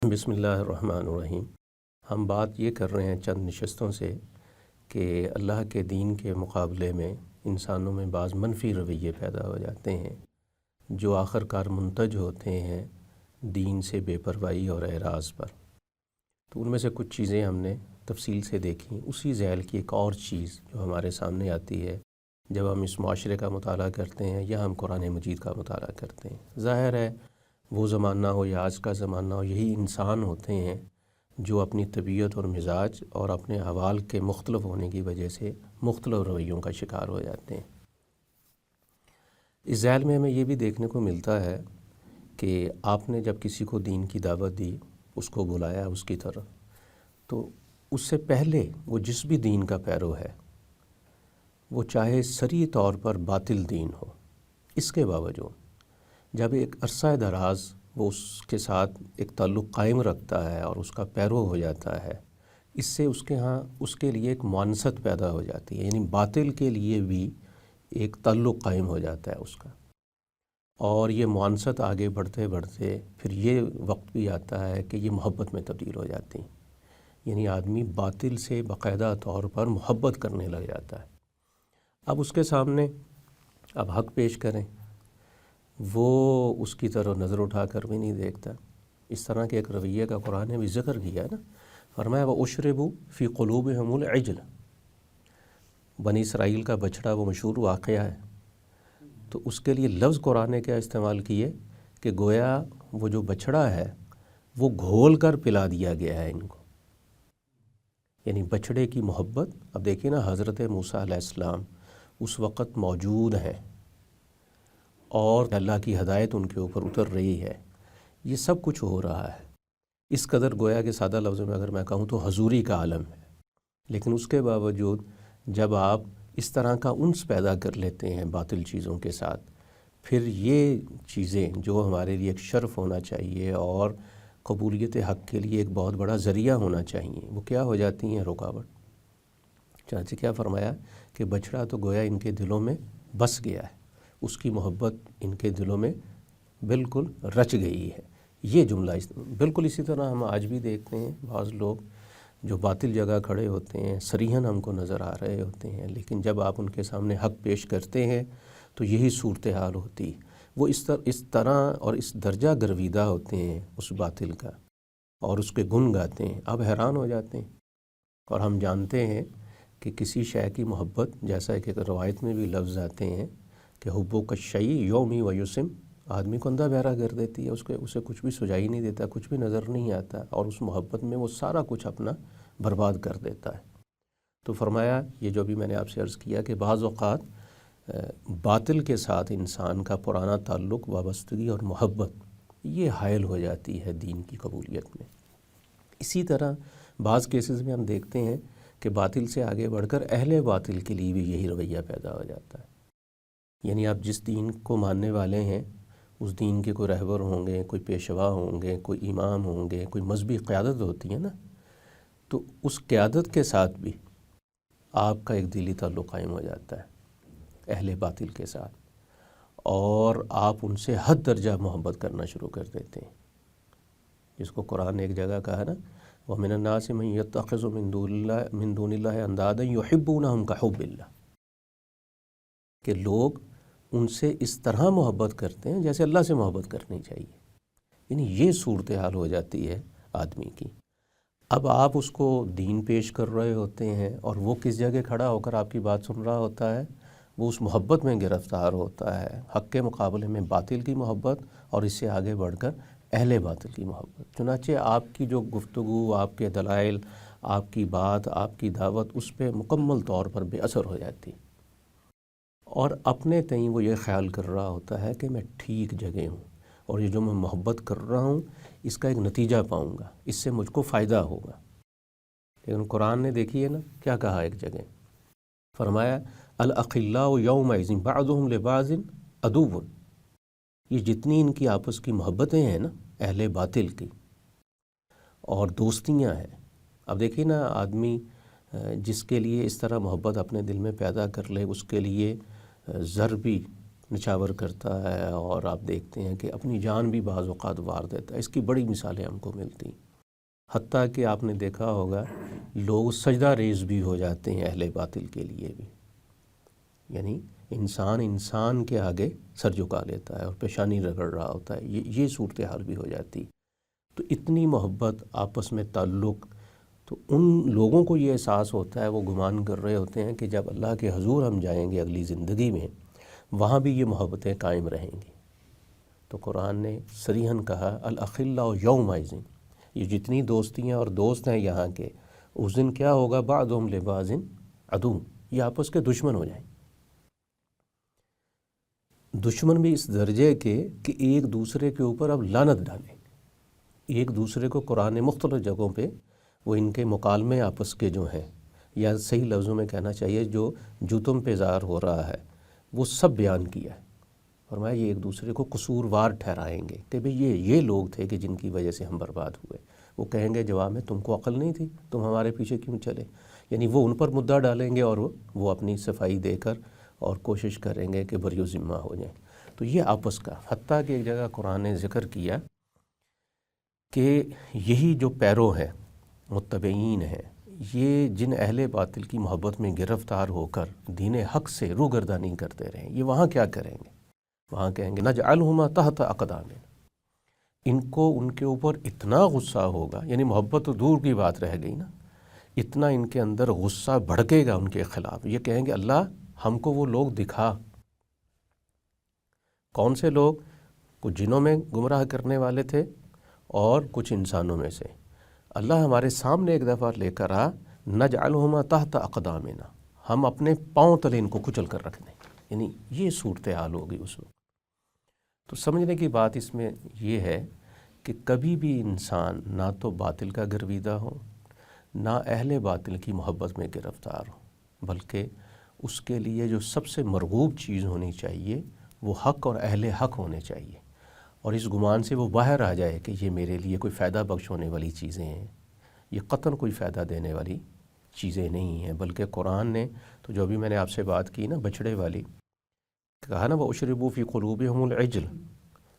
بسم اللہ الرحمن الرحیم۔ ہم بات یہ کر رہے ہیں چند نشستوں سے کہ اللہ کے دین کے مقابلے میں انسانوں میں بعض منفی رویے پیدا ہو جاتے ہیں جو آخر کار منتج ہوتے ہیں دین سے بے پرواہی اور اعراض پر۔ تو ان میں سے کچھ چیزیں ہم نے تفصیل سے دیکھیں۔ اسی ذیل کی ایک اور چیز جو ہمارے سامنے آتی ہے جب ہم اس معاشرے کا مطالعہ کرتے ہیں یا ہم قرآن مجید کا مطالعہ کرتے ہیں، ظاہر ہے وہ زمانہ ہو یا آج کا زمانہ ہو، یہی انسان ہوتے ہیں جو اپنی طبیعت اور مزاج اور اپنے احوال کے مختلف ہونے کی وجہ سے مختلف رویوں کا شکار ہو جاتے ہیں۔ اس ذیل میں ہمیں یہ بھی دیکھنے کو ملتا ہے کہ آپ نے جب کسی کو دین کی دعوت دی، اس کو بلایا اس کی طرف، تو اس سے پہلے وہ جس بھی دین کا پیرو ہے، وہ چاہے صریح طور پر باطل دین ہو، اس کے باوجود جب ایک عرصہ دراز وہ اس کے ساتھ ایک تعلق قائم رکھتا ہے اور اس کا پیرو ہو جاتا ہے، اس سے اس کے ہاں اس کے لیے ایک معنست پیدا ہو جاتی ہے، یعنی باطل کے لیے بھی ایک تعلق قائم ہو جاتا ہے اس کا، اور یہ معنست آگے بڑھتے بڑھتے پھر یہ وقت بھی آتا ہے کہ یہ محبت میں تبدیل ہو جاتی ہے، یعنی آدمی باطل سے باقاعدہ طور پر محبت کرنے لگ جاتا ہے۔ اب اس کے سامنے اب حق پیش کریں، وہ اس کی طرف نظر اٹھا کر بھی نہیں دیکھتا۔ اس طرح کے ایک رویے کا قرآن نے بھی ذکر کیا ہے نا، فرمایا وَأُشْرِبُوا فِي قُلُوبِهِمُ الْعِجْلَ۔ بنی اسرائیل کا بچڑا وہ مشہور واقعہ ہے، تو اس کے لیے لفظ قرآن نے کیا استعمال کیے کہ گویا وہ جو بچڑا ہے وہ گھول کر پلا دیا گیا ہے ان کو، یعنی بچڑے کی محبت۔ اب دیکھیں نا، حضرت موسیٰ علیہ السلام اس وقت موجود ہیں اور اللہ کی ہدایت ان کے اوپر اتر رہی ہے، یہ سب کچھ ہو رہا ہے، اس قدر گویا کہ سادہ لفظوں میں اگر میں کہوں تو حضوری کا عالم ہے، لیکن اس کے باوجود جب آپ اس طرح کا انس پیدا کر لیتے ہیں باطل چیزوں کے ساتھ، پھر یہ چیزیں جو ہمارے لیے ایک شرف ہونا چاہیے اور قبولیت حق کے لیے ایک بہت بڑا ذریعہ ہونا چاہیے، وہ کیا ہو جاتی ہیں؟ رکاوٹ۔ چنانچہ کیا فرمایا کہ بچڑا تو گویا ان کے دلوں میں بس گیا ہے، اس کی محبت ان کے دلوں میں بالکل رچ گئی ہے۔ یہ جملہ بالکل اسی طرح ہم آج بھی دیکھتے ہیں، بعض لوگ جو باطل جگہ کھڑے ہوتے ہیں صریحاً ہم کو نظر آ رہے ہوتے ہیں، لیکن جب آپ ان کے سامنے حق پیش کرتے ہیں تو یہی صورتحال ہوتی ہے۔ وہ اس طرح اور اس درجہ گرویدہ ہوتے ہیں اس باطل کا اور اس کے گن گاتے ہیں، آپ حیران ہو جاتے ہیں۔ اور ہم جانتے ہیں کہ کسی شے کی محبت، جیسا کہ روایت میں بھی لفظ آتے ہیں کہ حبو کا شیء یومی و یسم، آدمی کو اندھا بہرا کر دیتی ہے، اسے کچھ بھی سجائی نہیں دیتا، کچھ بھی نظر نہیں آتا، اور اس محبت میں وہ سارا کچھ اپنا برباد کر دیتا ہے۔ تو فرمایا یہ جو بھی میں نے آپ سے عرض کیا کہ بعض اوقات باطل کے ساتھ انسان کا پرانا تعلق، وابستگی اور محبت یہ حائل ہو جاتی ہے دین کی قبولیت میں۔ اسی طرح بعض کیسز میں ہم دیکھتے ہیں کہ باطل سے آگے بڑھ کر اہل باطل کے لیے بھی یہی رویہ پیدا ہو جاتا ہے، یعنی آپ جس دین کو ماننے والے ہیں اس دین کے کوئی رہبر ہوں گے، کوئی پیشوا ہوں گے، کوئی امام ہوں گے، کوئی مذہبی قیادت ہوتی ہے نا، تو اس قیادت کے ساتھ بھی آپ کا ایک دلی تعلق قائم ہو جاتا ہے اہل باطل کے ساتھ، اور آپ ان سے حد درجہ محبت کرنا شروع کر دیتے ہیں، جس کو قرآن نے ایک جگہ کہا نا وَمِنَ النَّاسِ مَن يَتَّخِذُ مِن دُونِ اللَّهِ أَندَادًا يُحِبُّونَهُمْ كَحُبِّ اللَّهِ، کہ لوگ ان سے اس طرح محبت کرتے ہیں جیسے اللہ سے محبت کرنی چاہیے، یعنی یہ صورتحال ہو جاتی ہے آدمی کی۔ اب آپ اس کو دین پیش کر رہے ہوتے ہیں اور وہ کس جگہ کھڑا ہو کر آپ کی بات سن رہا ہوتا ہے، وہ اس محبت میں گرفتار ہوتا ہے، حق کے مقابلے میں باطل کی محبت، اور اس سے آگے بڑھ کر اہل باطل کی محبت۔ چنانچہ آپ کی جو گفتگو، آپ کے دلائل، آپ کی بات، آپ کی دعوت اس پہ مکمل طور پر بے اثر ہو جاتی، اور اپنے تئیں وہ یہ خیال کر رہا ہوتا ہے کہ میں ٹھیک جگہ ہوں اور یہ جو میں محبت کر رہا ہوں اس کا ایک نتیجہ پاؤں گا، اس سے مجھ کو فائدہ ہوگا۔ لیکن قرآن نے دیکھیے نا کیا کہا، ایک جگہ فرمایا الاخلاء یومئذ بعضهم لبعض عدو، یہ جتنی ان کی آپس کی محبتیں ہیں نا اہل باطل کی اور دوستیاں ہیں، اب دیکھیے نا آدمی جس کے لیے اس طرح محبت اپنے دل میں پیدا کر لے، اس کے لیے ضربی نچھاور کرتا ہے، اور آپ دیکھتے ہیں کہ اپنی جان بھی بعض اوقات وار دیتا ہے۔ اس کی بڑی مثالیں ہم کو ملتی ہیں، حتیٰ کہ آپ نے دیکھا ہوگا لوگ سجدہ ریز بھی ہو جاتے ہیں اہل باطل کے لیے بھی، یعنی انسان کے آگے سر جھکا لیتا ہے اور پیشانی رگڑ رہا ہوتا ہے، یہ صورتحال بھی ہو جاتی۔ تو اتنی محبت، آپس میں تعلق، تو ان لوگوں کو یہ احساس ہوتا ہے، وہ گمان کر رہے ہوتے ہیں کہ جب اللہ کے حضور ہم جائیں گے اگلی زندگی میں، وہاں بھی یہ محبتیں قائم رہیں گی۔ تو قرآن نے صریحاً کہا الاخلاء یومئذ، یہ جتنی دوستیاں اور دوست ہیں یہاں کے، اس دن کیا ہوگا، بعضهم لبعض عدو، یہ آپس کے دشمن ہو جائیں۔ دشمن بھی اس درجے کے کہ ایک دوسرے کے اوپر اب لعنت ڈالیں، ایک دوسرے کو قرآن مختلف جگہوں پہ وہ ان کے مکالمے آپس کے جو ہیں، یا صحیح لفظوں میں کہنا چاہیے جو جتم پہ ظاہر ہو رہا ہے، وہ سب بیان کیا ہے۔ فرمایا یہ ایک دوسرے کو قصوروار ٹھہرائیں گے کہ بھئی یہ لوگ تھے کہ جن کی وجہ سے ہم برباد ہوئے۔ وہ کہیں گے جواب میں، تم کو عقل نہیں تھی، تم ہمارے پیچھے کیوں چلے؟ یعنی وہ ان پر مدعا ڈالیں گے اور وہ اپنی صفائی دے کر اور کوشش کریں گے کہ بری و ذمہ ہو جائیں۔ تو یہ آپس کا، حتیٰ کہ ایک جگہ قرآن نے ذکر کیا کہ یہی جو پیرو ہیں، متبعین ہیں، یہ جن اہل باطل کی محبت میں گرفتار ہو کر دین حق سے روگردانی کرتے رہیں، یہ وہاں کیا کریں گے؟ وہاں کہیں گے نجعلہما تحت اقدامنا، ان کو ان کے اوپر اتنا غصہ ہوگا، یعنی محبت تو دور کی بات رہ گئی نا، اتنا ان کے اندر غصہ بھڑکے گا ان کے خلاف، یہ کہیں گے اللہ ہم کو وہ لوگ دکھا۔ کون سے لوگ؟ کچھ جنوں میں گمراہ کرنے والے تھے اور کچھ انسانوں میں سے۔ اللہ ہمارے سامنے ایک دفعہ لے کر آ، نجعلہما تحت اقدامنا، ہم اپنے پاؤں تلے ان کو کچل کر رکھ دیں، یعنی یہ صورتحال ہوگی اس وقت۔ تو سمجھنے کی بات اس میں یہ ہے کہ کبھی بھی انسان نہ تو باطل کا گرویدہ ہو، نہ اہل باطل کی محبت میں گرفتار ہو، بلکہ اس کے لیے جو سب سے مرغوب چیز ہونی چاہیے وہ حق اور اہل حق ہونے چاہیے، اور اس گمان سے وہ باہر آ جائے کہ یہ میرے لیے کوئی فائدہ بخش ہونے والی چیزیں ہیں، یہ قطعاً کوئی فائدہ دینے والی چیزیں نہیں ہیں۔ بلکہ قرآن نے تو جو بھی میں نے آپ سے بات کی نا بچڑے والی، کہا نا وَأُشْرِبُوا فِي قُلُوبِهِمُ الْعِجْلَ،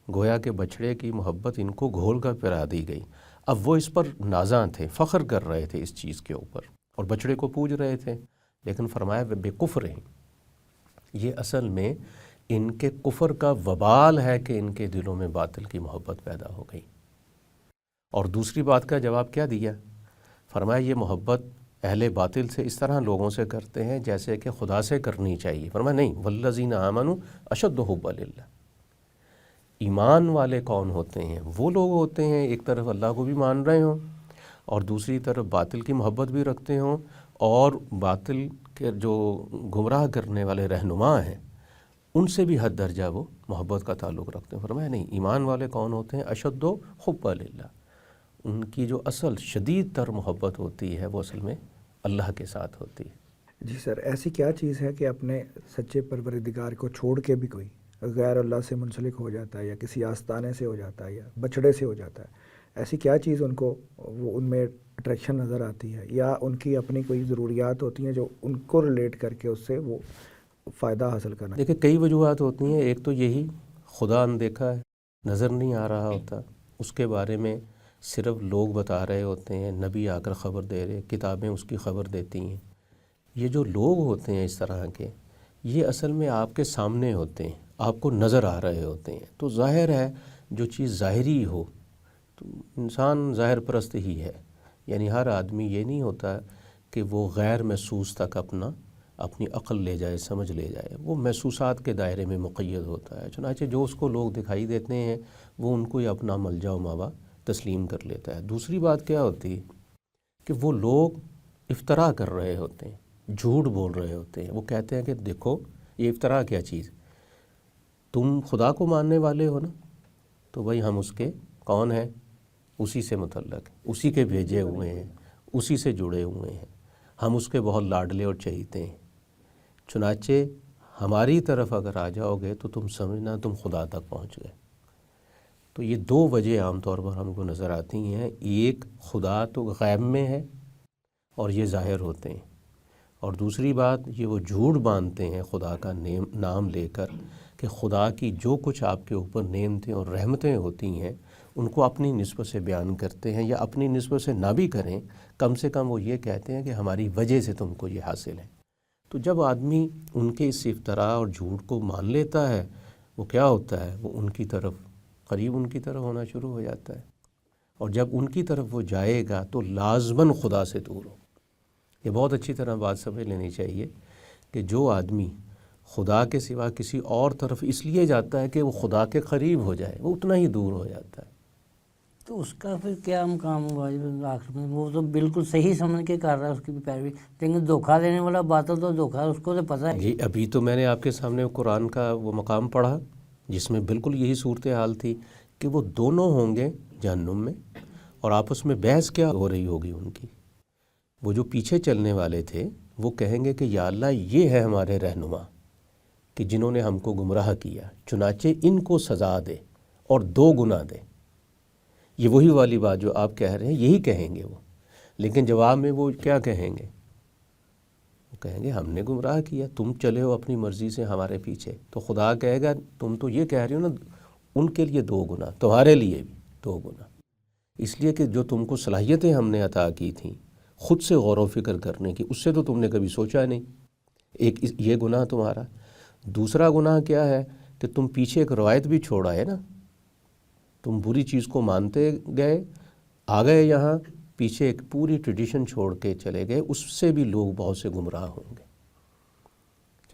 گویا کہ بچڑے کی محبت ان کو گھول کر پلا دی گئی۔ اب وہ اس پر نازاں تھے، فخر کر رہے تھے اس چیز کے اوپر، اور بچڑے کو پوج رہے تھے، لیکن فرمایا بِكُفْرِهِمْ، یہ اصل میں ان کے کفر کا وبال ہے کہ ان کے دلوں میں باطل کی محبت پیدا ہو گئی۔ اور دوسری بات کا جواب کیا دیا؟ فرمایا یہ محبت اہل باطل سے اس طرح لوگوں سے کرتے ہیں جیسے کہ خدا سے کرنی چاہیے۔ فرمایا نہیں، والذین آمنوا اشد حبا للہ، ایمان والے کون ہوتے ہیں؟ وہ لوگ ہوتے ہیں ایک طرف اللہ کو بھی مان رہے ہوں اور دوسری طرف باطل کی محبت بھی رکھتے ہوں، اور باطل کے جو گمراہ کرنے والے رہنما ہیں ان سے بھی حد درجہ وہ محبت کا تعلق رکھتے ہیں۔ فرمایا نہیں، ایمان والے کون ہوتے ہیں؟ اشد حبا للہ، ان کی جو اصل شدید تر محبت ہوتی ہے وہ اصل میں اللہ کے ساتھ ہوتی ہے۔ جی سر، ایسی کیا چیز ہے کہ اپنے سچے پروردگار کو چھوڑ کے بھی کوئی غیر اللہ سے منسلک ہو جاتا ہے، یا کسی آستانے سے ہو جاتا ہے، یا بچڑے سے ہو جاتا ہے؟ ایسی کیا چیز ان کو، وہ ان میں اٹریکشن نظر آتی ہے، یا ان کی اپنی کوئی ضروریات ہوتی ہیں جو ان کو ریلیٹ کر کے اس سے وہ فائدہ حاصل کرنا؟ دیکھیں کئی وجوہات ہوتی ہیں، ایک تو یہی خدا اندیکھا ہے، نظر نہیں آ رہا ہوتا، اس کے بارے میں صرف لوگ بتا رہے ہوتے ہیں، نبی آ کر خبر دے رہے، کتابیں اس کی خبر دیتی ہیں۔ یہ جو لوگ ہوتے ہیں اس طرح کے، یہ اصل میں آپ کے سامنے ہوتے ہیں، آپ کو نظر آ رہے ہوتے ہیں، تو ظاہر ہے جو چیز ظاہری ہو تو انسان ظاہر پرست ہی ہے، یعنی ہر آدمی یہ نہیں ہوتا کہ وہ غیر محسوس تک اپنی عقل لے جائے، سمجھ لے جائے، وہ محسوسات کے دائرے میں مقید ہوتا ہے، چنانچہ جو اس کو لوگ دکھائی دیتے ہیں وہ ان کو ہی اپنا ملجا و ماوا تسلیم کر لیتا ہے۔ دوسری بات کیا ہوتی ہے کہ وہ لوگ افترا کر رہے ہوتے ہیں، جھوٹ بول رہے ہوتے ہیں، وہ کہتے ہیں کہ دیکھو یہ افترا کیا چیز، تم خدا کو ماننے والے ہو نا، تو بھائی ہم اس کے کون ہیں؟ اسی سے متعلق، اسی کے بھیجے ہوئے ہیں، اسی سے جڑے ہوئے ہیں، ہم اس کے بہت لاڈلے اور چہیتے ہیں، چنانچہ ہماری طرف اگر آ جاؤ گے تو تم سمجھنا تم خدا تک پہنچ گئے۔ تو یہ دو وجہ عام طور پر ہم کو نظر آتی ہیں، ایک خدا تو غیب میں ہے اور یہ ظاہر ہوتے ہیں، اور دوسری بات یہ وہ جھوٹ باندھتے ہیں خدا کا نام لے کر کہ خدا کی جو کچھ آپ کے اوپر نعمتیں اور رحمتیں ہوتی ہیں ان کو اپنی نسبت سے بیان کرتے ہیں، یا اپنی نسبت سے نہ بھی کریں، کم سے کم وہ یہ کہتے ہیں کہ ہماری وجہ سے تم کو یہ حاصل ہے۔ تو جب آدمی ان کے اس افتراء اور جھوٹ کو مان لیتا ہے، وہ کیا ہوتا ہے، وہ ان کی طرف قریب ان کی طرف ہونا شروع ہو جاتا ہے، اور جب ان کی طرف وہ جائے گا تو لازماً خدا سے دور ہو۔ یہ بہت اچھی طرح بات سمجھ لینی چاہیے کہ جو آدمی خدا کے سوا کسی اور طرف اس لیے جاتا ہے کہ وہ خدا کے قریب ہو جائے، وہ اتنا ہی دور ہو جاتا ہے۔ تو اس کا پھر کیا مقام ہوا آخر میں؟ وہ تو بالکل صحیح سمجھ کے کر رہا ہے اس کی بھی پیروی، لیکن دھوکہ دینے والا باطل تو دھوکہ، اس کو تو پتہ ہے۔ جی ابھی تو میں نے آپ کے سامنے قرآن کا وہ مقام پڑھا جس میں بالکل یہی صورتحال تھی کہ وہ دونوں ہوں گے جہنم میں، اور آپس میں بحث کیا ہو رہی ہوگی ان کی۔ وہ جو پیچھے چلنے والے تھے وہ کہیں گے کہ یا اللہ یہ ہے ہمارے رہنما کہ جنہوں نے ہم کو گمراہ کیا، چنانچہ ان کو سزا دے اور 2 گنا دے۔ یہ وہی والی بات جو آپ کہہ رہے ہیں، یہی کہیں گے وہ، لیکن جواب میں وہ کیا کہیں گے؟ وہ کہیں گے ہم نے گمراہ کیا، تم چلے ہو اپنی مرضی سے ہمارے پیچھے۔ تو خدا کہے گا تم تو یہ کہہ رہے ہو نا، ان کے لیے 2 گنا، تمہارے لیے بھی 2 گنا، اس لیے کہ جو تم کو صلاحیتیں ہم نے عطا کی تھیں خود سے غور و فکر کرنے کی، اس سے تو تم نے کبھی سوچا نہیں۔ ایک یہ گناہ تمہارا۔ دوسرا گناہ کیا ہے کہ تم پیچھے ایک روایت بھی چھوڑا ہے نا، تم بری چیز کو مانتے گئے، آ گئے یہاں پیچھے ایک پوری ٹریڈیشن چھوڑ کے چلے گئے، اس سے بھی لوگ بہت سے گمراہ ہوں گے۔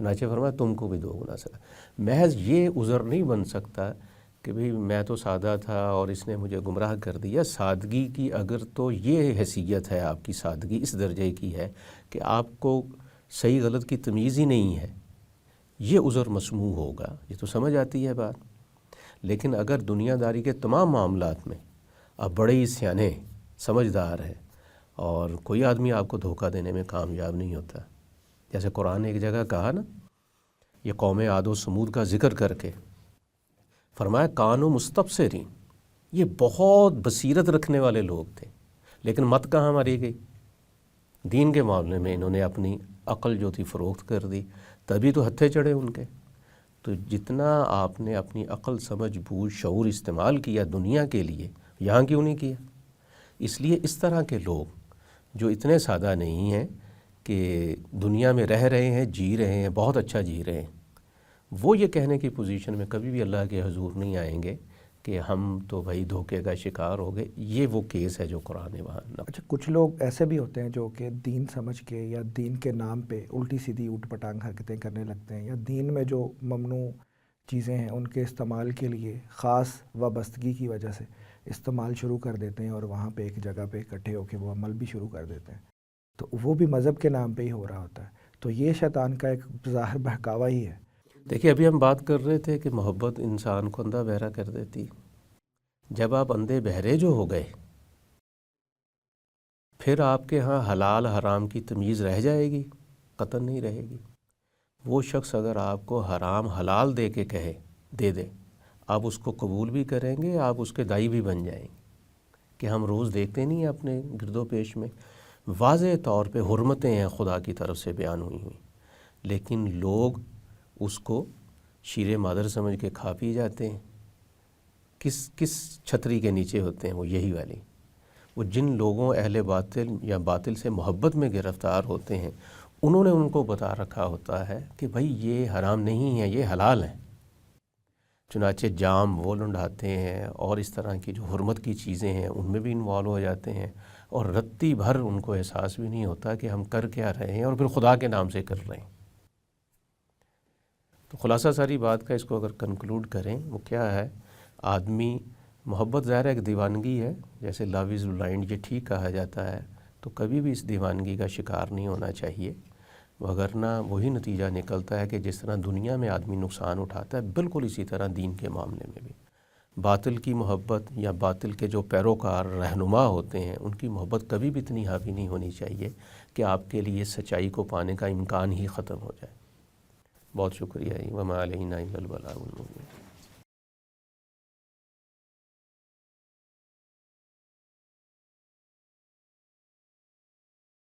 چنانچہ فرمایا تم کو بھی 2 گنا سزا۔ محض یہ عذر نہیں بن سکتا کہ بھئی میں تو سادہ تھا اور اس نے مجھے گمراہ کر دیا۔ سادگی کی اگر تو یہ حیثیت ہے، آپ کی سادگی اس درجے کی ہے کہ آپ کو صحیح غلط کی تمیز ہی نہیں ہے، یہ عذر مسموع ہوگا، یہ تو سمجھ آتی ہے بات۔ لیکن اگر دنیا داری کے تمام معاملات میں آپ بڑے ہی سیانے سمجھدار ہیں اور کوئی آدمی آپ کو دھوکہ دینے میں کامیاب نہیں ہوتا، جیسے قرآن نے ایک جگہ کہا نا، یہ قوم عاد و سمود کا ذکر کر کے فرمایا کانوا مستبصرین، یہ بہت بصیرت رکھنے والے لوگ تھے، لیکن مت کہاں ماری گئی؟ دین کے معاملے میں انہوں نے اپنی عقل جو تھی فروخت کر دی، تبھی تو ہتھے چڑھے ان کے۔ تو جتنا آپ نے اپنی عقل، سمجھ، بوجھ، شعور استعمال کیا دنیا کے لیے، یہاں کیوں نہیں کیا؟ اس لیے اس طرح کے لوگ جو اتنے سادہ نہیں ہیں کہ دنیا میں رہ رہے ہیں، جی رہے ہیں، بہت اچھا جی رہے ہیں، وہ یہ کہنے کی پوزیشن میں کبھی بھی اللہ کے حضور نہیں آئیں گے کہ ہم تو بھائی دھوکے کا شکار ہو گئے۔ یہ وہ کیس ہے جو قرآن نے وہاں نقل۔ اچھا، کچھ لوگ ایسے بھی ہوتے ہیں جو کہ دین سمجھ کے یا دین کے نام پہ الٹی سیدھی اوٹ پٹانگ حرکتیں کرنے لگتے ہیں، یا دین میں جو ممنوع چیزیں ہیں ان کے استعمال کے لیے خاص وابستگی کی وجہ سے استعمال شروع کر دیتے ہیں، اور وہاں پہ ایک جگہ پہ اکٹھے ہو کے وہ عمل بھی شروع کر دیتے ہیں، تو وہ بھی مذہب کے نام پہ ہی ہو رہا ہوتا ہے۔ تو یہ شیطان کا ایک ظاہر بہکاوا ہی ہے۔ دیکھیے ابھی ہم بات کر رہے تھے کہ محبت انسان کو اندھا بہرا کر دیتی۔ جب آپ اندھے بہرے جو ہو گئے، پھر آپ کے ہاں حلال حرام کی تمیز رہ جائے گی؟ قطعاً نہیں رہے گی۔ وہ شخص اگر آپ کو حرام حلال دے کے کہے دے دے، آپ اس کو قبول بھی کریں گے، آپ اس کے دائی بھی بن جائیں گے کہ ہم روز دیکھتے نہیں ہیں اپنے گرد و پیش میں واضح طور پہ حرمتیں ہیں خدا کی طرف سے بیان ہوئی، لیکن لوگ اس کو شیر مادر سمجھ کے کھا پی جاتے ہیں۔ کس چھتری کے نیچے ہوتے ہیں وہ؟ یہی والی، وہ جن لوگوں اہل باطل یا باطل سے محبت میں گرفتار ہوتے ہیں، انہوں نے ان کو بتا رکھا ہوتا ہے کہ بھائی یہ حرام نہیں ہے، یہ حلال ہے۔ چنانچہ جام وہ لنڈاتے ہیں اور اس طرح کی جو حرمت کی چیزیں ہیں ان میں بھی انوالو ہو جاتے ہیں، اور رتی بھر ان کو احساس بھی نہیں ہوتا کہ ہم کر کیا رہے ہیں، اور پھر خدا کے نام سے کر رہے ہیں۔ تو خلاصہ ساری بات کا اس کو اگر کنکلوڈ کریں، وہ کیا ہے؟ آدمی محبت ظاہر ایک دیوانگی ہے، جیسے لو از بلائنڈ، یہ ٹھیک کہا جاتا ہے، تو کبھی بھی اس دیوانگی کا شکار نہیں ہونا چاہیے، وگرنہ وہی نتیجہ نکلتا ہے کہ جس طرح دنیا میں آدمی نقصان اٹھاتا ہے، بالکل اسی طرح دین کے معاملے میں بھی باطل کی محبت یا باطل کے جو پیروکار رہنما ہوتے ہیں ان کی محبت کبھی بھی اتنی حاوی نہیں ہونی چاہیے کہ آپ کے لیے سچائی کو پانے کا امکان ہی ختم ہو جائے۔ بہت شکریہ۔ وما علینا الا البلاغ المبین۔